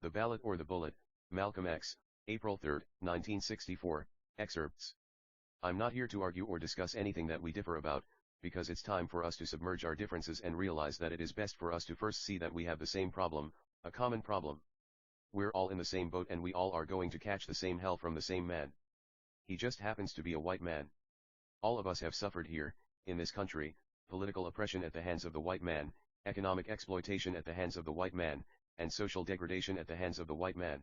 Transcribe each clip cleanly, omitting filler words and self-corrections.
The Ballot or the Bullet, Malcolm X, April 3, 1964, excerpts. I'm not here to argue or discuss anything that we differ about, because it's time for us to submerge our differences and realize that it is best for us to first see that we have the same problem, a common problem. We're all in the same boat and we all are going to catch the same hell from the same man. He just happens to be a white man. All of us have suffered here, in this country, political oppression at the hands of the white man, economic exploitation at the hands of the white man, and social degradation at the hands of the white man.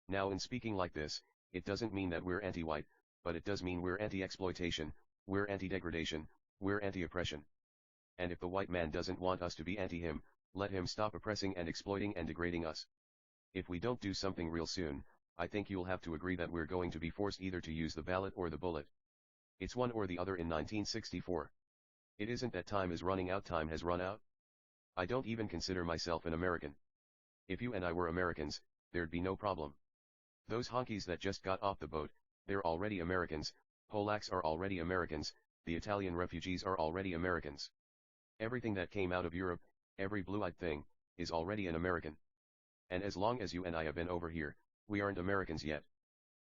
Now in speaking like this, it doesn't mean that we're anti-white, but it does mean we're anti-exploitation, we're anti-degradation, we're anti-oppression. And if the white man doesn't want us to be anti-him, let him stop oppressing and exploiting and degrading us. If we don't do something real soon, I think you'll have to agree that we're going to be forced either to use the ballot or the bullet. It's one or the other in 1964. It isn't that time is running out, time has run out. I don't even consider myself an American. If you and I were Americans, there'd be no problem. Those honkies that just got off the boat, they're already Americans, Polacks are already Americans, the Italian refugees are already Americans. Everything that came out of Europe, every blue-eyed thing, is already an American. And as long as you and I have been over here, we aren't Americans yet.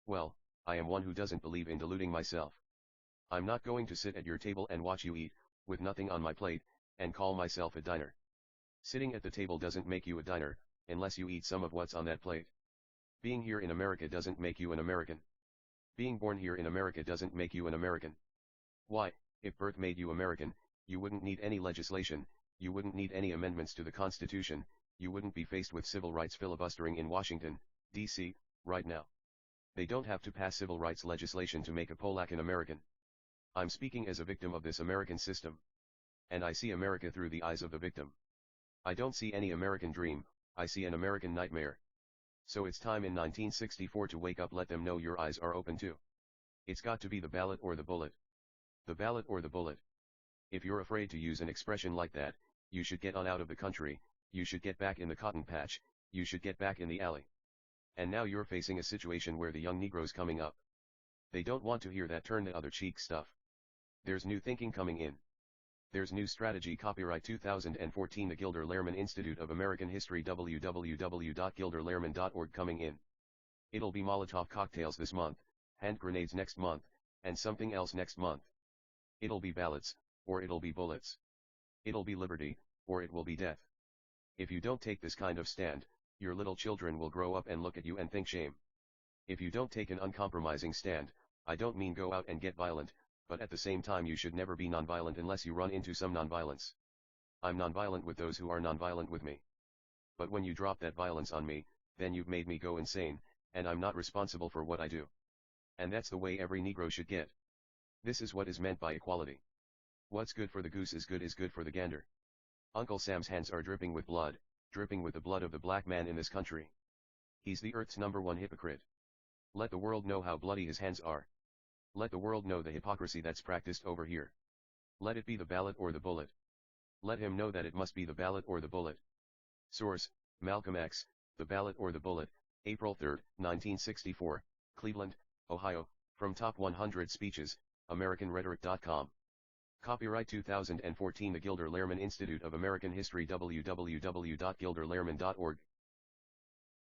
Well, I am one who doesn't believe in deluding myself. I'm not going to sit at your table and watch you eat, with nothing on my plate, and call myself a diner. Sitting at the table doesn't make you a diner, unless you eat some of what's on that plate. Being here in America doesn't make you an American. Being born here in America doesn't make you an American. Why, if birth made you American, you wouldn't need any legislation, you wouldn't need any amendments to the Constitution, you wouldn't be faced with civil rights filibustering in Washington, D.C., right now. They don't have to pass civil rights legislation to make a Polak an American. I'm speaking as a victim of this American system. And I see America through the eyes of the victim. I don't see any American dream, I see an American nightmare. So it's time in 1964 to wake up, let them know your eyes are open too. It's got to be the ballot or the bullet. The ballot or the bullet. If you're afraid to use an expression like that, you should get on out of the country, you should get back in the cotton patch, you should get back in the alley. And now you're facing a situation where the young Negroes coming up, they don't want to hear that turn the other cheek stuff. There's new thinking coming in. There's new strategy. Copyright 2014 The Gilder Lehrman Institute of American History, www.gilderlehrman.org coming in. It'll be Molotov cocktails this month, hand grenades next month, and something else next month. It'll be ballots, or it'll be bullets. It'll be liberty, or it will be death. If you don't take this kind of stand, your little children will grow up and look at you and think shame. If you don't take an uncompromising stand, I don't mean go out and get violent, but at the same time you should never be nonviolent unless you run into some nonviolence. I'm nonviolent with those who are nonviolent with me. But when you drop that violence on me, then you've made me go insane, and I'm not responsible for what I do. And that's the way every Negro should get. This is what is meant by equality. What's good for the goose is good for the gander. Uncle Sam's hands are dripping with blood, dripping with the blood of the black man in this country. He's the earth's #1 hypocrite. Let the world know how bloody his hands are. Let the world know the hypocrisy that's practiced over here. Let it be the ballot or the bullet. Let him know that it must be the ballot or the bullet. Source, Malcolm X, The Ballot or the Bullet, April 3, 1964, Cleveland, Ohio, from Top 100 Speeches, AmericanRhetoric.com. Copyright 2014 The Gilder Lehrman Institute of American History, www.gilderlehrman.org.